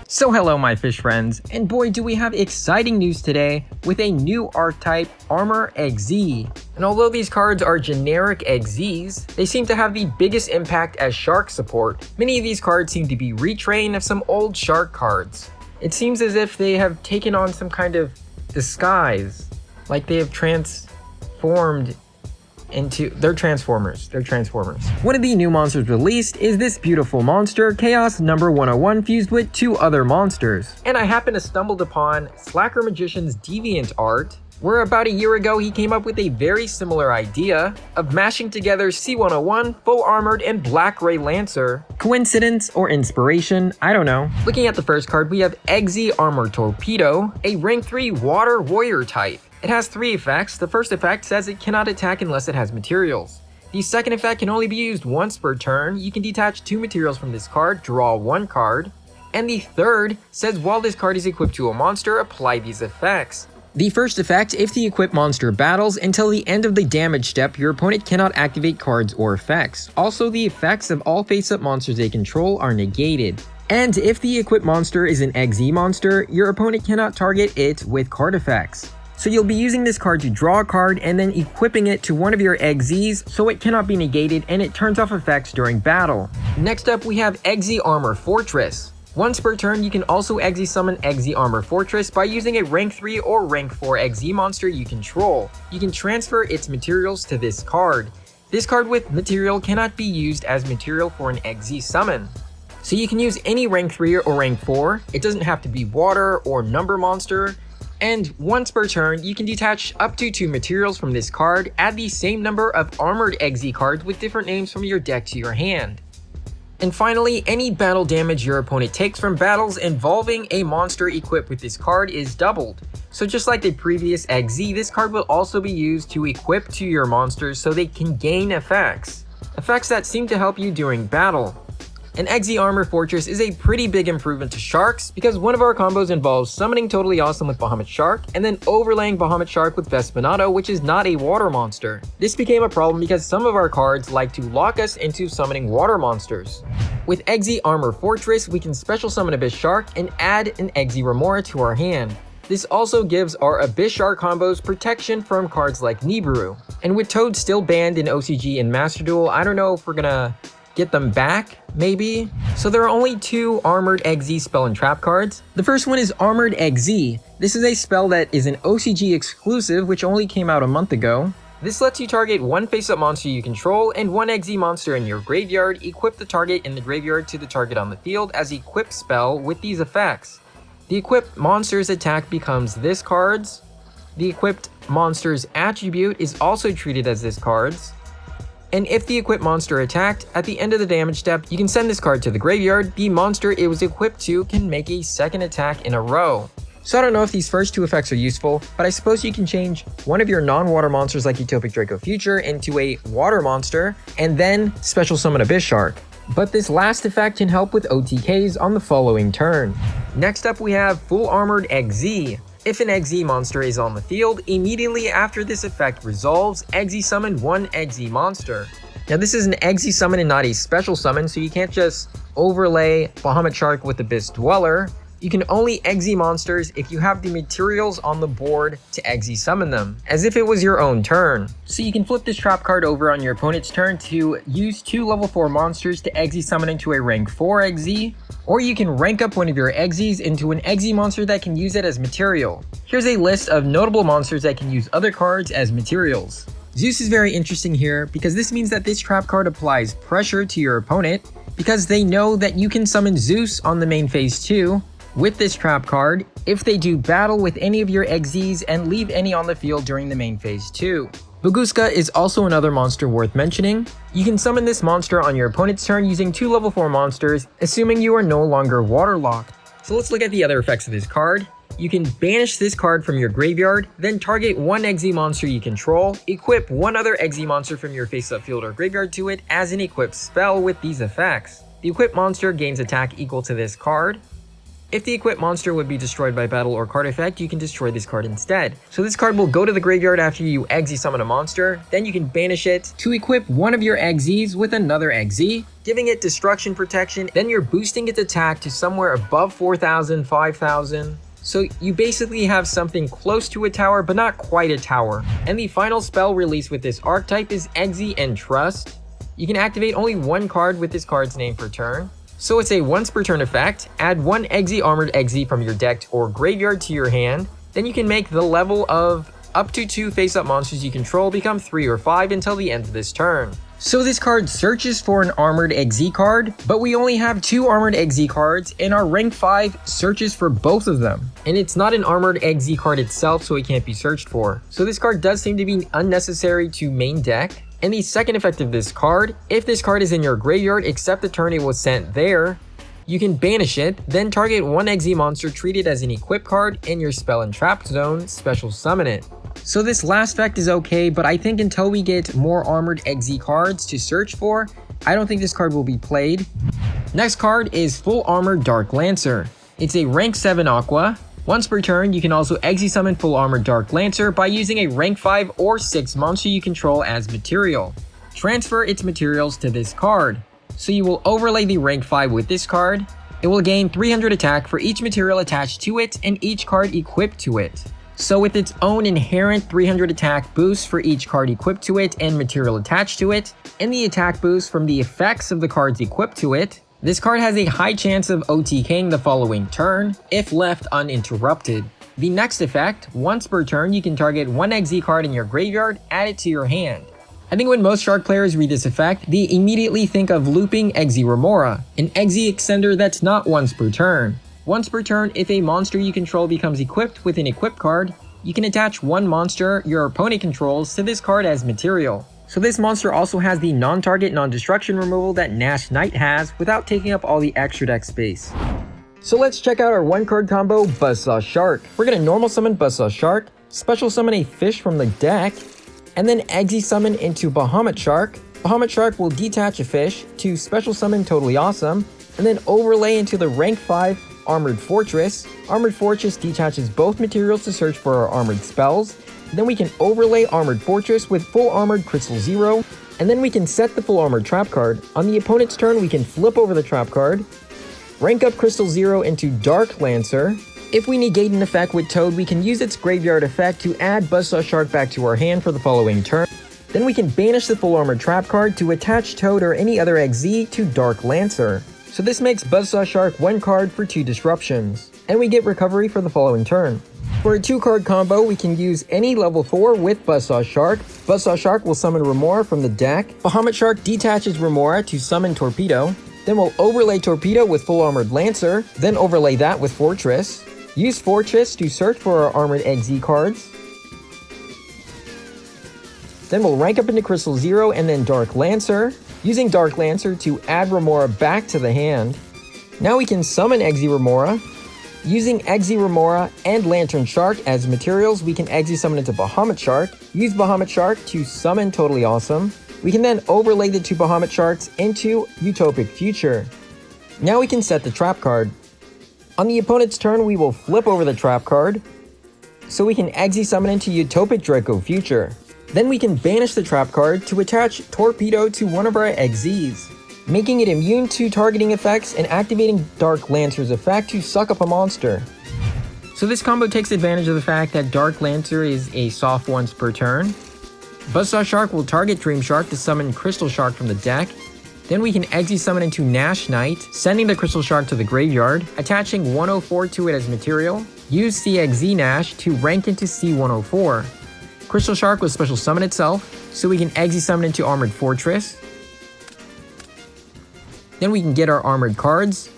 So hello my fish friends, and boy do we have exciting news today with a new Archetype Armored Xyz. And although these cards are generic Xyz, they seem to have the biggest impact as shark support. Many of these cards seem to be retrain of some old shark cards. It seems as if they have taken on some kind of disguise, like they have transformed into they're transformers. One of the new monsters released is this beautiful monster, Chaos number 101, fused with two other monsters. And I happened to stumbled upon Slacker Magician's Deviant art, where about a year ago he came up with a very similar idea of mashing together C101, Full Armored, and Black Ray Lancer. Coincidence or inspiration? I don't know. Looking at the first card, we have Xyz Armor Torpedo, a rank 3 water warrior type. It has 3 effects. The first effect says it cannot attack unless it has materials. The second effect can only be used once per turn. You can detach 2 materials from this card, draw 1 card. And the third says while this card is equipped to a monster, apply these effects. The first effect, if the equipped monster battles, until the end of the damage step, your opponent cannot activate cards or effects. Also, the effects of all face-up monsters they control are negated. And if the equipped monster is an Xyz monster, your opponent cannot target it with card effects. So you'll be using this card to draw a card and then equipping it to one of your Xyz so it cannot be negated and it turns off effects during battle. Next up we have Xyz Armor Fortress. Once per turn you can also Xyz summon Xyz Armor Fortress by using a rank 3 or rank 4 Xyz monster you control. You can transfer its materials to this card. This card with material cannot be used as material for an Xyz summon. So you can use any rank 3 or rank 4, it doesn't have to be water or number monster. And once per turn, you can detach up to 2 materials from this card, add the same number of Armored Xyz cards with different names from your deck to your hand. And finally, any battle damage your opponent takes from battles involving a monster equipped with this card is doubled. So just like the previous Xyz, this card will also be used to equip to your monsters so they can gain effects. Effects that seem to help you during battle. And Xyz Armor Fortress is a pretty big improvement to Sharks because one of our combos involves summoning Totally Awesome with Bahamut Shark and then overlaying Bahamut Shark with Vespinato, which is not a water monster. This became a problem because some of our cards like to lock us into summoning water monsters. With Xyz Armor Fortress, we can special summon Abyss Shark and add an Xyz Remora to our hand. This also gives our Abyss Shark combos protection from cards like Nibiru. And with Toad still banned in OCG and MasterDuel, I don't know if we're gonna get them back, maybe? So there are only 2 Armored Xyz spell and trap cards. The first one is Armored Xyz. This is a spell that is an OCG exclusive, which only came out a month ago. This lets you target 1 face-up monster you control and 1 Xyz monster in your graveyard, equip the target in the graveyard to the target on the field as equip spell with these effects. The equipped monster's attack becomes this card's. The equipped monster's attribute is also treated as this card's. And if the equipped monster attacked, at the end of the damage step, you can send this card to the graveyard. The monster it was equipped to can make a second attack in a row. So I don't know if these first 2 effects are useful, but I suppose you can change one of your non-water monsters like Utopic Draco Future into a water monster, and then special summon Abyss Shark. But this last effect can help with OTKs on the following turn. Next up we have Full Armored Xyz. If an Xyz monster is on the field, immediately after this effect resolves, Xyz summon 1 Xyz monster. Now this is an Xyz summon and not a special summon, so you can't just overlay Bahamut Shark with Abyss Dweller. You can only Xyz monsters if you have the materials on the board to Xyz summon them, as if it was your own turn. So you can flip this trap card over on your opponent's turn to use 2 level 4 monsters to Xyz summon into a rank 4 Xyz, or you can rank up one of your Xyz into an Xyz monster that can use it as material. Here's a list of notable monsters that can use other cards as materials. Zeus is very interesting here because this means that this trap card applies pressure to your opponent because they know that you can summon Zeus on the main phase 2 with this trap card if they do battle with any of your Xyz and leave any on the field during the main phase 2. Baguska is also another monster worth mentioning. You can summon this monster on your opponent's turn using 2 level 4 monsters, assuming you are no longer waterlocked. So let's look at the other effects of this card. You can banish this card from your graveyard, then target 1 Xyz monster you control, equip 1 other Xyz monster from your face-up field or graveyard to it as an equipped spell with these effects. The equipped monster gains attack equal to this card. If the equipped monster would be destroyed by battle or card effect, you can destroy this card instead. So this card will go to the graveyard after you Xyz summon a monster, then you can banish it to equip one of your Xyz with another Xyz, giving it destruction protection, then you're boosting its attack to somewhere above 4,000, 5,000. So you basically have something close to a tower, but not quite a tower. And the final spell released with this archetype is Xyz Entrust. You can activate only one card with this card's name per turn. So it's a once per turn effect. Add one Xyz Armored Xyz from your deck or graveyard to your hand. Then you can make the level of up to 2 face-up monsters you control become 3 or 5 until the end of this turn. So this card searches for an Armored Xyz card, but we only have 2 Armored Xyz cards, and our rank 5 searches for both of them. And it's not an Armored Xyz card itself, so it can't be searched for. So this card does seem to be unnecessary to main deck. And the second effect of this card, if this card is in your graveyard except the turn it was sent there, you can banish it, then target one Xyz monster, treat it as an equip card in your spell and trap zone, special summon it. So this last effect is okay, but I think until we get more Armored Xyz cards to search for, I don't think this card will be played. Next card is Full Armored Dark Lancer. It's a rank 7 aqua. Once per turn, you can also Xyz summon Full Armored Dark Lancer by using a rank 5 or 6 monster you control as material. Transfer its materials to this card. So you will overlay the rank 5 with this card. It will gain 300 attack for each material attached to it and each card equipped to it. So with its own inherent 300 attack boost for each card equipped to it and material attached to it, and the attack boost from the effects of the cards equipped to it, this card has a high chance of OTKing the following turn, if left uninterrupted. The next effect, once per turn you can target one Xyz card in your graveyard, add it to your hand. I think when most Shark players read this effect, they immediately think of looping Xyz Remora, an Xyz extender that's not once per turn. Once per turn, if a monster you control becomes equipped with an equip card, you can attach one monster your opponent controls to this card as material. So this monster also has the non-target, non-destruction removal that Nash Knight has without taking up all the extra deck space. So let's check out our 1-card combo, Buzzsaw Shark. We're going to normal summon Buzzsaw Shark, special summon a fish from the deck, and then Xyz summon into Bahamut Shark. Bahamut Shark will detach a fish to special summon Totally Awesome, and then overlay into the rank 5 Armored Fortress. Armored Fortress detaches both materials to search for our armored spells. Then we can overlay Armored Fortress with Full Armored Crystal Zero, and then we can set the Full Armored Trap card. On the opponent's turn, we can flip over the Trap card, rank up Crystal Zero into Dark Lancer. If we negate an effect with Toad, we can use its graveyard effect to add Buzzsaw Shark back to our hand for the following turn. Then we can banish the Full Armored Trap card to attach Toad or any other Xyz to Dark Lancer. So this makes Buzzsaw Shark 1 card for 2 disruptions, and we get recovery for the following turn. For a 2-card combo, we can use any level 4 with Buzzsaw Shark. Buzzsaw Shark will summon Remora from the deck. Bahamut Shark detaches Remora to summon Torpedo. Then we'll overlay Torpedo with Full Armored Lancer, then overlay that with Fortress. Use Fortress to search for our Armored Xyz cards. Then we'll rank up into Crystal Zero and then Dark Lancer, using Dark Lancer to add Remora back to the hand. Now we can summon Xyz Remora. Using Xyz Remora and Lantern Shark as materials, we can Xyz summon into Bahamut Shark. Use Bahamut Shark to summon Totally Awesome. We can then overlay the 2 Bahamut Sharks into Utopic Future. Now we can set the Trap card. On the opponent's turn, we will flip over the Trap card, so we can Xyz summon into Utopic Draco Future. Then we can banish the Trap card to attach Torpedo to one of our Xyz, making it immune to targeting effects and activating Dark Lancer's effect to suck up a monster. So this combo takes advantage of the fact that Dark Lancer is a soft once per turn. Buzzsaw Shark will target Dream Shark to summon Crystal Shark from the deck. Then we can Xyz summon into Nash Knight, sending the Crystal Shark to the graveyard, attaching 104 to it as material. Use CXZ Nash to rank into C104. Crystal Shark will special summon itself, so we can Xyz summon into Armored Fortress. Then we can get our armored cards.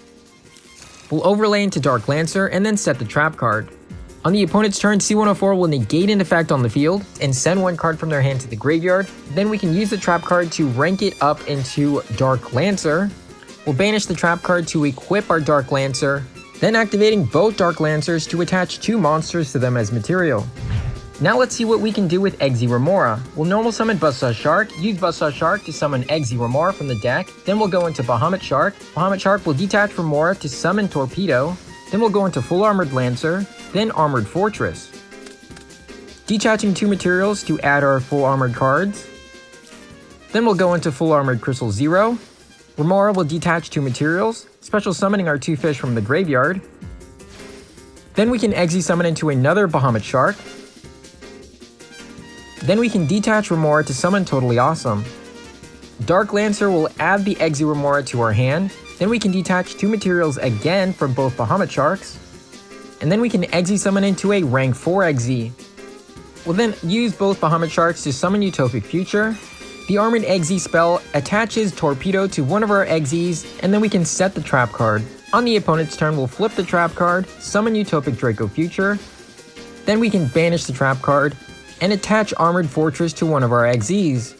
We'll overlay into Dark Lancer and then set the Trap card. On the opponent's turn, C104 will negate an effect on the field and send 1 card from their hand to the graveyard. Then we can use the Trap card to rank it up into Dark Lancer. We'll banish the Trap card to equip our Dark Lancer, then activating both Dark Lancers to attach 2 monsters to them as material. Now let's see what we can do with Xyz Remora. We'll normal summon Buzzsaw Shark, use Buzzsaw Shark to summon Xyz Remora from the deck, then we'll go into Bahamut Shark. Bahamut Shark will detach Remora to summon Torpedo. Then we'll go into Full Armored Lancer, then Armored Fortress. Detaching 2 materials to add our full armored cards. Then we'll go into Full Armored Crystal 0. Remora will detach 2 materials, special summoning our 2 fish from the graveyard. Then we can Xyz summon into another Bahamut Shark. Then we can detach Remora to summon Totally Awesome. Dark Lancer will add the Xyz Remora to our hand. Then we can detach 2 materials again from both Bahamut Sharks. And then we can Xyz summon into a rank 4 Xyz. We'll then use both Bahamut Sharks to summon Utopic Future. The Armored Xyz spell attaches Torpedo to one of our Xyz, and then we can set the trap card. On the opponent's turn, we'll flip the trap card, summon Utopic Draco Future. Then we can banish the trap card, and attach Armored Fortress to one of our Xyz.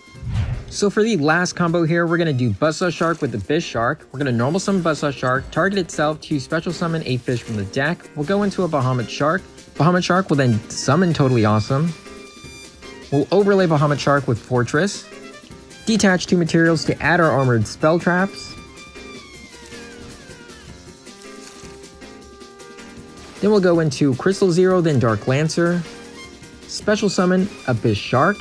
So for the last combo here, we're going to do Buzzsaw Shark with the Fish Shark. We're going to normal summon Buzzsaw Shark, target itself to special summon a fish from the deck. We'll go into a Bahamut Shark. Bahamut Shark will then summon Totally Awesome. We'll overlay Bahamut Shark with Fortress. Detach 2 materials to add our armored spell traps. Then we'll go into Crystal 0, then Dark Lancer. Special summon Abyss Shark,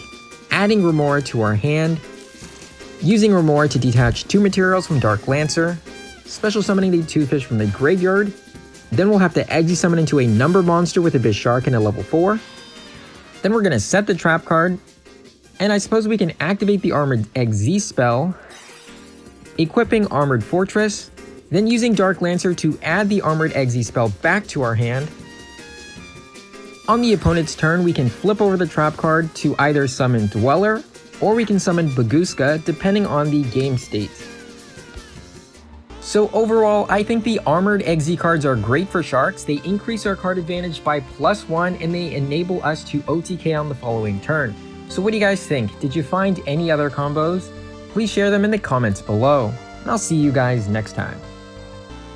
adding Remora to our hand. Using Remora to detach 2 materials from Dark Lancer. Special summoning the 2 fish from the graveyard. Then we'll have to Xyz summon into a number monster with Abyss Shark in a level 4. Then we're going to set the trap card. And I suppose we can activate the Armored Xyz spell, equipping Armored Fortress, then using Dark Lancer to add the Armored Xyz spell back to our hand. On the opponent's turn, we can flip over the trap card to either summon Dweller, or we can summon Baguska, depending on the game state. So overall, I think the Armored Xyz cards are great for Sharks. They increase our card advantage by +1, and they enable us to OTK on the following turn. So what do you guys think? Did you find any other combos? Please share them in the comments below, and I'll see you guys next time.